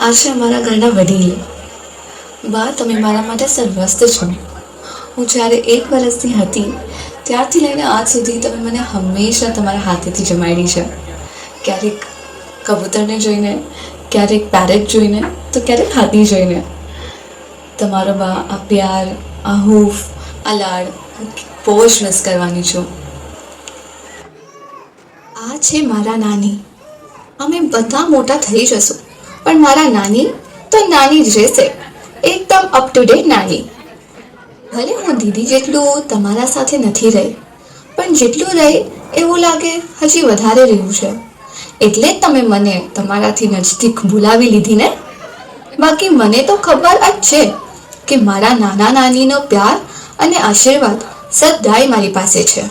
આજે અમારા ઘરના વડીલ બા, તમે મારા માટે સર્વસ્વ છો. હું જ્યારે 1 વર્ષની હતી ત્યારથી લઈને આજ સુધી તમે મને હંમેશા તમારા હાથેથી જમાડી છે. ક્યારેક કબૂતરને જોઈને, ક્યારેક પેરેટ જોઈને, તો ક્યારેક હાથી જોઈને. તમારો બા, આ પ્યાર, આ હૂફ, આ લાડ હું બહુ જ મિસ કરવાની છું. આ છે મારા નાની. અમે બધા મોટા થઈ જશું, પણ મારા નાની તો નાની જ રહેશે. એકદમ અપ ટુ ડેટ નાની. ભલે હું દીદી જેટલું તમારા સાથે નથી રહી, પણ જેટલું રહી એવું લાગે હજી વધારે રહ્યું છે. એટલે જ તમે મને તમારાથી નજદીક બોલાવી લીધી ને. બાકી મને તો ખબર જ છે કે મારા નાના નાનીનો પ્યાર અને આશીર્વાદ સદાય મારી પાસે છે.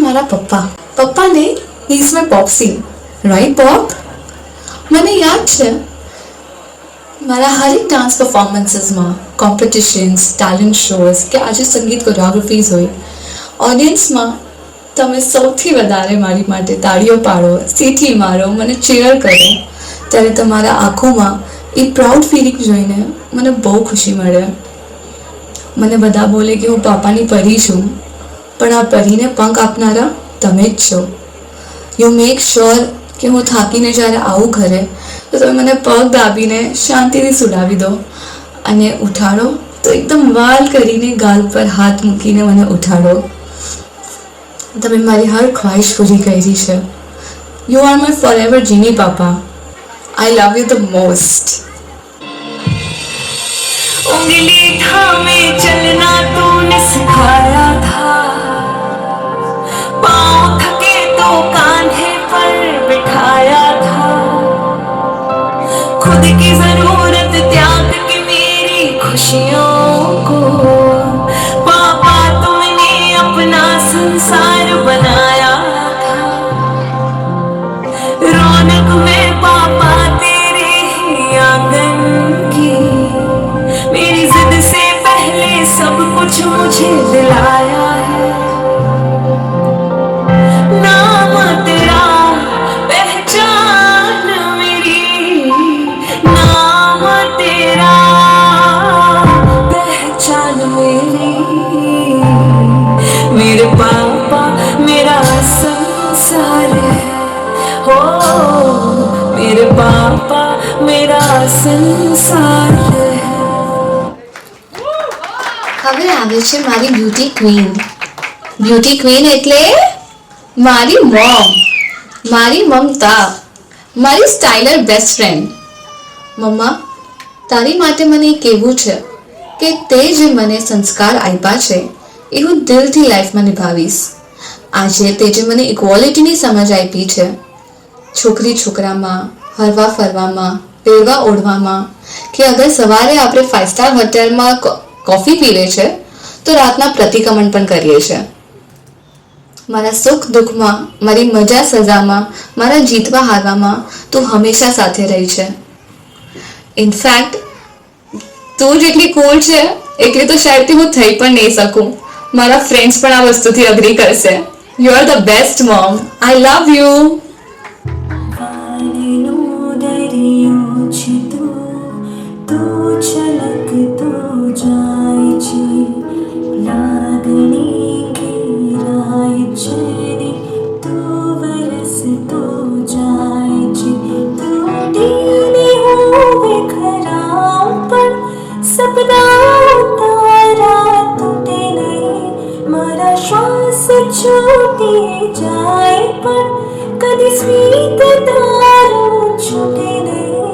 મારા પપ્પાને he is my popsy, right pop? મને યાદ છે મારા હરેક ડાન્સ પરફોર્મન્સીસમાં, કોમ્પિટિશન્સ, ટેલેન્ટ શોઝ કે આજે સંગીત કોરિયોગ્રાફીઝ હોય, ઓડિયન્સમાં તમે સૌથી વધારે મારી માટે તાળીઓ પાડો, સીટી મારો, મને ચીયર કરો, ત્યારે તમારા આંખોમાં એ પ્રાઉડ ફિલિંગ જોઈને મને બહુ ખુશી મળે. મને બધા બોલે કે હું પાપાની પરી છું, પણ આ પરીને પંખ આપનારા તમે જ છો. યુ મેક શ્યોર કે હું થાકીને જ્યારે આવું ઘરે તો તમે મને પગ દાબીને શાંતિથી સુડાવી દો અને ઉઠાડો તો એકદમ વાલ કરીને ગાલ પર હાથ મૂકીને મને ઉઠાડો. તમે મારી હર ખ્વાહિશ પૂરી કરી છે. You are my forever genie papa. I love you the most. उंगली थामे चलना तूने सिखाया था, पाँव थके तो कांधे पर बिठाया था, खुद की जरूरत त्याग के मेरी खुशियों को पापा तुमने अपना संसार बनाया था. रौनक में पापा तेरे ही आंगन की, मेरी जिद से पहले सब कुछ मुझे दिलाया है. नाम तेरा पहचान मेरी, नाम तेरा पहचान मेरी. मेरे पापा मेरा संसार है, हो मेरे पापा मेरा संसार है. હવે આવે છે મારી બ્યુટી ક્વીન. બ્યુટી ક્વીન એટલે મારી મોમ, મારી મમતા, મારી સ્ટાઇલર બેસ્ટ ફ્રેન્ડ. મમ્મા, તારી માટે મને એ કહેવું છે કે તે જે મને સંસ્કાર આપ્યા છે એ હું દિલથી લાઈફમાં નિભાવીશ. આજે તે જે મને ઇક્વોલિટીની સમજ આપી છે, છોકરી છોકરામાં, હરવા ફરવામાં, પહેરવા ઓઢવામાં, કે અગર સવારે આપણે 5 સ્ટાર હોટેલમાં કોફી પીવે છે તો રાતના પ્રતિક્રમણ પણ કરીએ છીએ. મારા સુખ દુઃખમાં, મારી મજા સજામાં, મારા જીતવા હારવામાં તું હંમેશા સાથે રહી છે. ઇનફેક્ટ તું જેટલી કૂલ છે એટલી તો શાયદથી હું થઈ પણ નહીં શકું. મારા ફ્રેન્ડ્સ પણ આ વસ્તુથી અગ્રી કરશે. You are the best mom. I love you. છલકતો જાય છે, લાગણી ઘેરાય છે, તો વરસતો જાય છે, તો છૂટી જાય પણ કદી સ્મિત તારું છૂટે નહીં.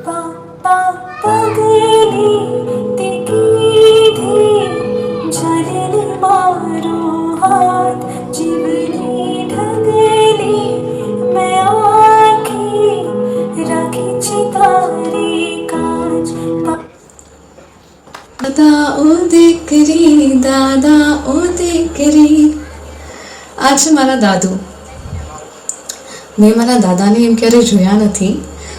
પપ્પા પગલી તે કીધી જરીને મારો હાથ જીવની ઢગલી મેં આખી રાખી છે તારી કાચ. દાદા ઓ દીકરી, દાદા ઓ દીકરી. આ છે મારા દાદુ. મેં મારા દાદાને એમ ક્યારેય જોયા નથી,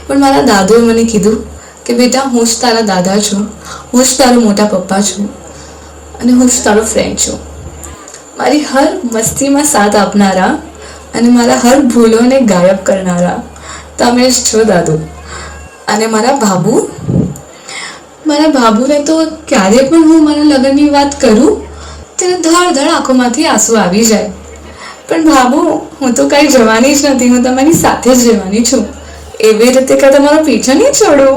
પણ મારા દાદુએ મને કીધું કે બેટા હું જ તારા દાદા છું, હું જ તારો મોટા પપ્પા છું અને હું જ તારો ફ્રેન્ડ છું. મારી હર મસ્તીમાં સાથ આપનારા અને મારા હર ભૂલોને ગાયબ કરનારા તમે જ છો દાદુ. અને મારા બાબુને તો ક્યારે પણ હું મારા લગ્નની વાત કરું ત્યારે ધડ આંખોમાંથી આંસુ આવી જાય. પણ બાબુ, હું તો કાંઈ જવાની જ નથી, હું તમારી સાથે જ રહેવાની છું. એવી રીતે કાં તમારો પીછો નહીં છોડું.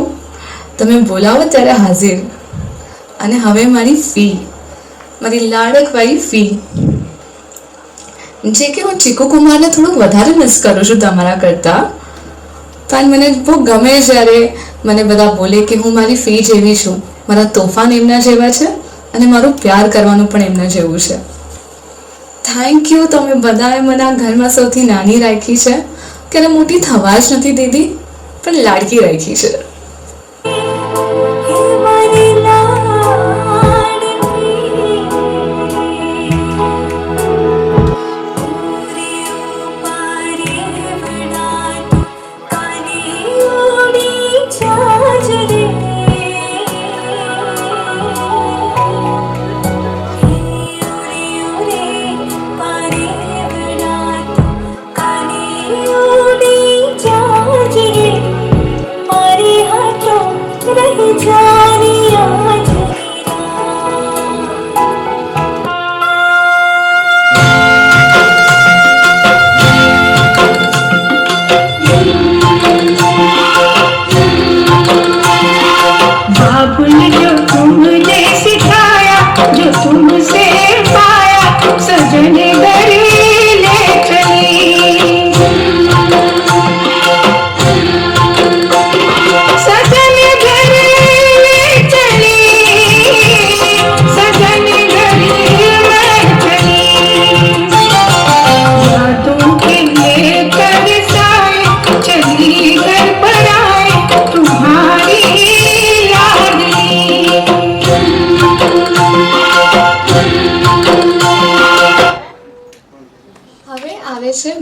તમે બોલાવો ત્યારે હાજર. અને હવે મારી ફી, મારી લાડકવાળી ફી, જે કે હું ચીકુ કુમારને થોડુંક વધારે મિસ કરું છું તમારા કરતાં. પણ મને બહુ ગમે જ્યારે મને બધા બોલે કે હું મારી ફી જેવી છું. મારા તોફાન એમના જેવા છે અને મારું પ્યાર કરવાનું પણ એમના જેવું છે. થેન્ક યુ, તમે બધાએ મને આ ઘરમાં સૌથી નાની રાખી છે. ક્યારે મોટી થવા જ નથી દીધી, પણ લાડકી રાખી છે.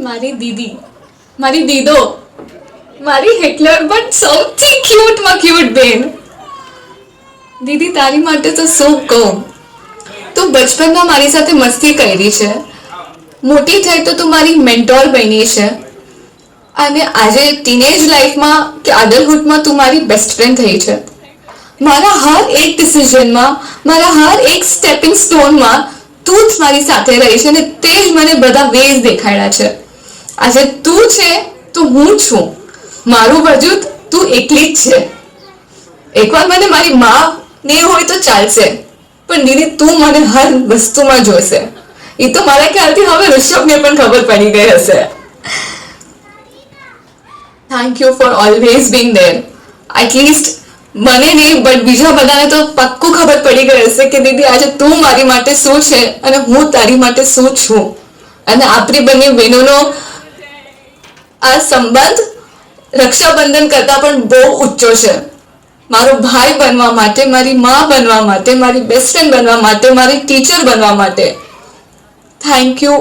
મારી દીદી, મારી દીદો, મારી હિટલર પણ સૌથી ક્યુટમાં ક્યુટ બેન. દીદી, તારી માટે તો શું કહું. તું બચપનમાં મારી સાથે મસ્તી કરી છે, મોટી થઈ તો તું મારી મેન્ટોર બની છે, અને આજે ટીનેજ લાઈફમાં કે એડલ્ટહુડમાં તું મારી બેસ્ટ ફ્રેન્ડ થઈ છે. મારા હર એક ડિસિઝનમાં, મારા હર એક સ્ટેપિંગ સ્ટોનમાં તું જ મારી સાથે રહી છે અને તે જ મને બધા વેઝ દેખાડ્યા છે. આજે તું છે તો હું છું, મારું વજૂદ તું એકલી જ છે. એકવાર મને મારી માં ને હોય તો ચાલશે, પણ દીદી તું મને હર વસ્તુમાં જોશે. એ તો મારા ખ્યાલથી હવે ઋષભને પણ ખબર પડી ગઈ હશે. Thank you for always being there. At least મને નહીં બટ બીજા બધાને તો પાક્કું ખબર પડી ગઈ હશે કે દીદી આજે તું મારી માટે શું છે અને હું તારી માટે શું છું. અને આપણી બંને બહેનોનો આ સંબંધ રક્ષાબંધન કરતાં પણ બહુ ઊંચો છે. મારો ભાઈ બનવા માટે, મારી માં બનવા માટે, મારી બેસ્ટ ફ્રેન્ડ બનવા માટે, મારી ટીચર બનવા માટે. Thank you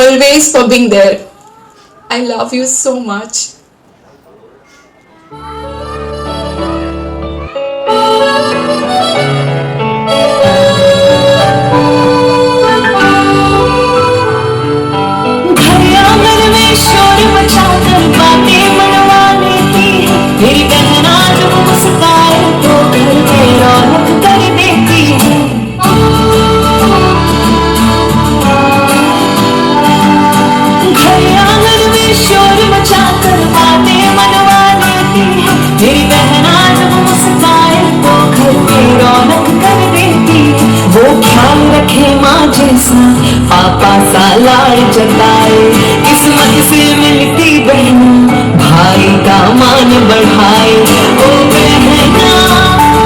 always four being there. I love you so much. मेरी बहना जब मुस्काए तो घर में रौनक कर देती है. घर आंगन में शोर मचा कर लाड़ जताए, किस्मत से मिलती बहन भाई का मान बढ़ाए। ओ बहना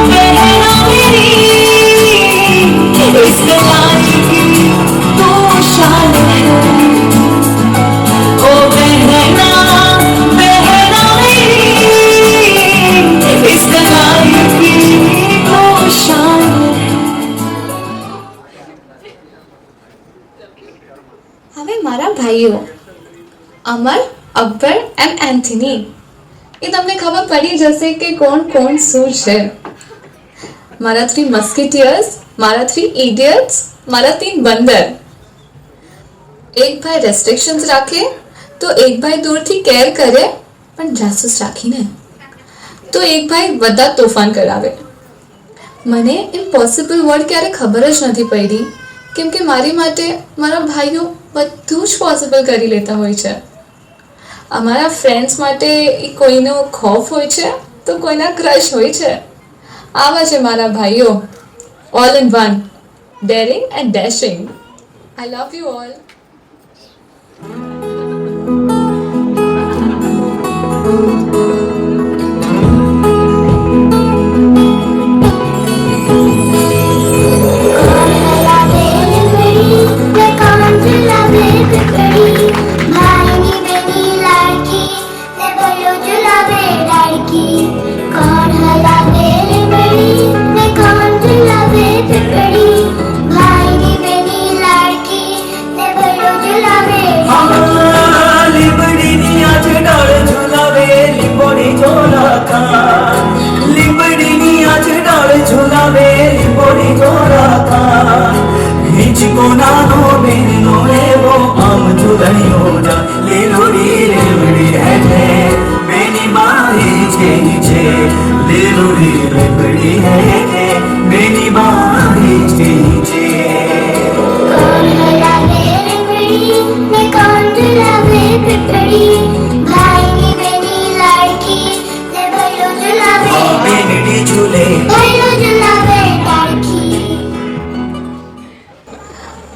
बहना मेरी, इस कलाई की तो शान है। ओ बहना बहना मेरी, इस कलाई की तो शान है। હવે મારા ભાઈઓ અમર, અકબર એન્ડ એન્થની, એ તમને ખબર પડી જશે કે કોણ કોણ શું છે. મારા 3 મસ્કિટિયર્સ, મારા 3 ઇડિયટ્સ, મારા 3 બંદર. એક ભાઈ રેસ્ટ્રિક્શન્સ રાખે તો એક ભાઈ દૂરથી કેર કરે પણ જાસૂસ રાખીને, તો એક ભાઈ બધા તોફાન કરાવે. મને ઇમ્પોસિબલ વર્ડ ક્યારે ખબર જ નથી પડી, કેમ કે મારી માટે મારા ભાઈઓ બધું જ પોસિબલ કરી લેતા હોય છે. અમારા ફ્રેન્ડ્સ માટે કોઈનો ખોફ હોય છે તો કોઈના ક્રશ હોય છે. આવા છે મારા ભાઈઓ, all in one, daring and dashing. I love you all.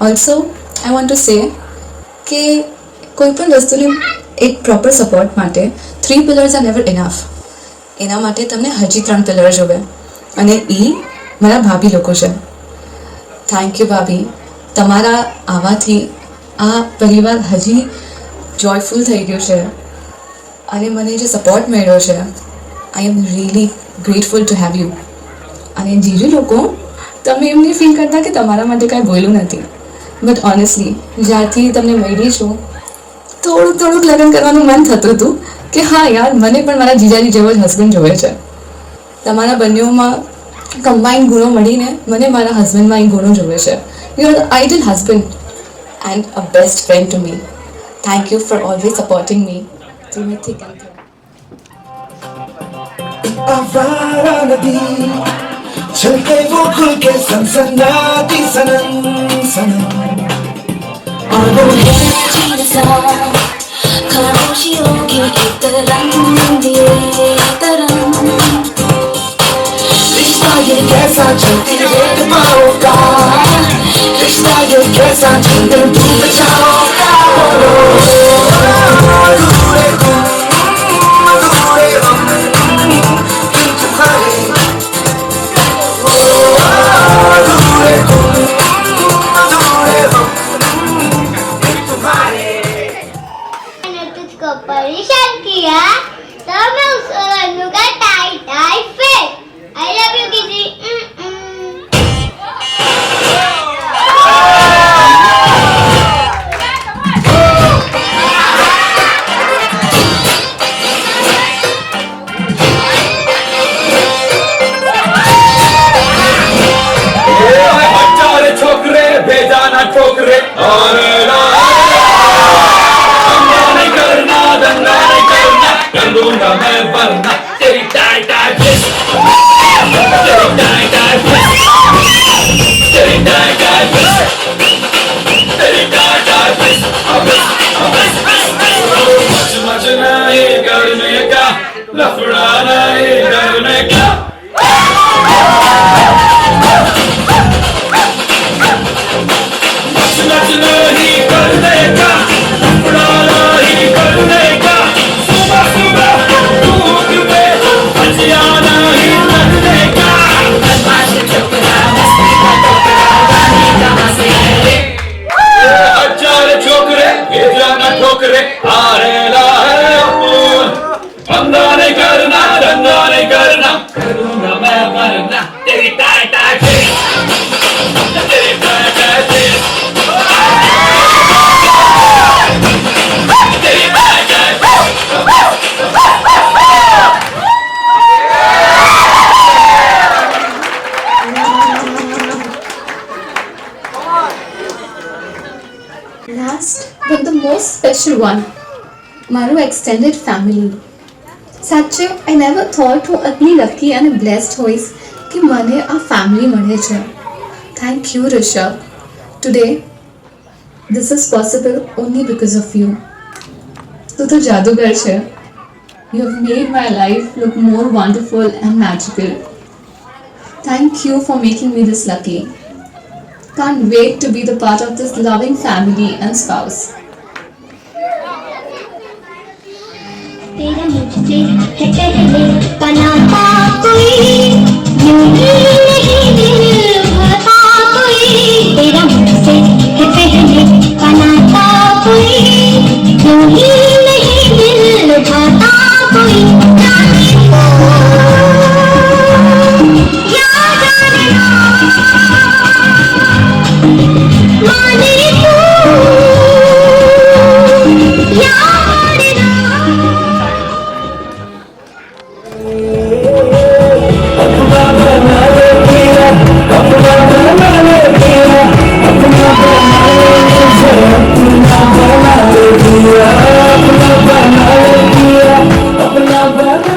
Also I want to say કે કોઈ પણ વસ્તુની એક પ્રોપર સપોર્ટ માટે 3 પિલર્સ આર નેવર ઇનફ. એના માટે તમને હજી 3 પિલર જોવે, અને એ મારા ભાભી લોકો છે. થેન્ક યુ ભાભી, તમારા આવવાથી આ પરિવાર હજી જોયફુલ થઈ ગયો છે, અને મને જે સપોર્ટ મળ્યો છે, I am really grateful to have you. અને જીજુ લોકો, તમે એમ નહીં ફીલ કરતા કે તમારા માટે કાંઈ બોલ્યું નથી, બટ ઓનેસ્ટલી જ્યારથી તમને મળી છું થોડુંક લગ્ન કરવાનું મન થતું હતું કે હા યાર, મને પણ મારા જીજાજી જેવો જ હસબન્ડ જોવે છે. તમારા બંનેઓમાં કમ્બાઇન્ડ ગુણો મળીને મને મારા હસબન્ડમાં એ ગુણો જોવે છે. You are the ideal husband and a best friend to me. Thank you for always supporting me through my thick and thin. आवारा नदी चलते वो खुल के सनसनाती सनम सनम खामोशियों की एक तरंग ये तरंग, रिश्ता ये कैसा चलती रेत पाओ का, रिश्ता ये कैसा चलते तू बचाओ का. अधूरे तुम अधूरे हम दिल तुम्हारे, अधूरे तुम अधूरे हम दिल तुम्हारे. मैंने तुझको परेशान किया तो मैं उसको लगूंगा tight tight fit. I love you किसी. छोकरे भेजा ना ठोकरे, अरे नहीं करना, दंगा नहीं करना, कर दूंगा मैं वरना तेरी टाई टाई फिस, तेरी टाई टाई फिस, तेरी टाई टाई फिस, तेरी टाई टाई फिस, मच मच नहीं करने का, लफड़ा नहीं करने का. नहीं करने special one. મારું extended family. સાચે I never thought હું આટલી lucky અને blessed હોઈશ કે મને આ family મળે છે. Thank you, Rishabh. Today, this is possible only because of you. તું તો જાદુગર છે. You have made my life look more wonderful and magical. Thank you for making me this lucky. Can't wait to be the part of this loving family and spouse. तेरा मुझसे है पहले का नाता कोई यूं ही नहीं दिल भाता कोई तेरा मुझसे है पहले का नाता कोई यूं ही नहीं दिल भाता कोई जाने को या जाने ना माने तू या माने ना अपना बना ले मेरा, अपना बना ले मेरा, अपना बना ले मुझे, अपना बना ले दिया, अपना बना ले दिया, अपना बना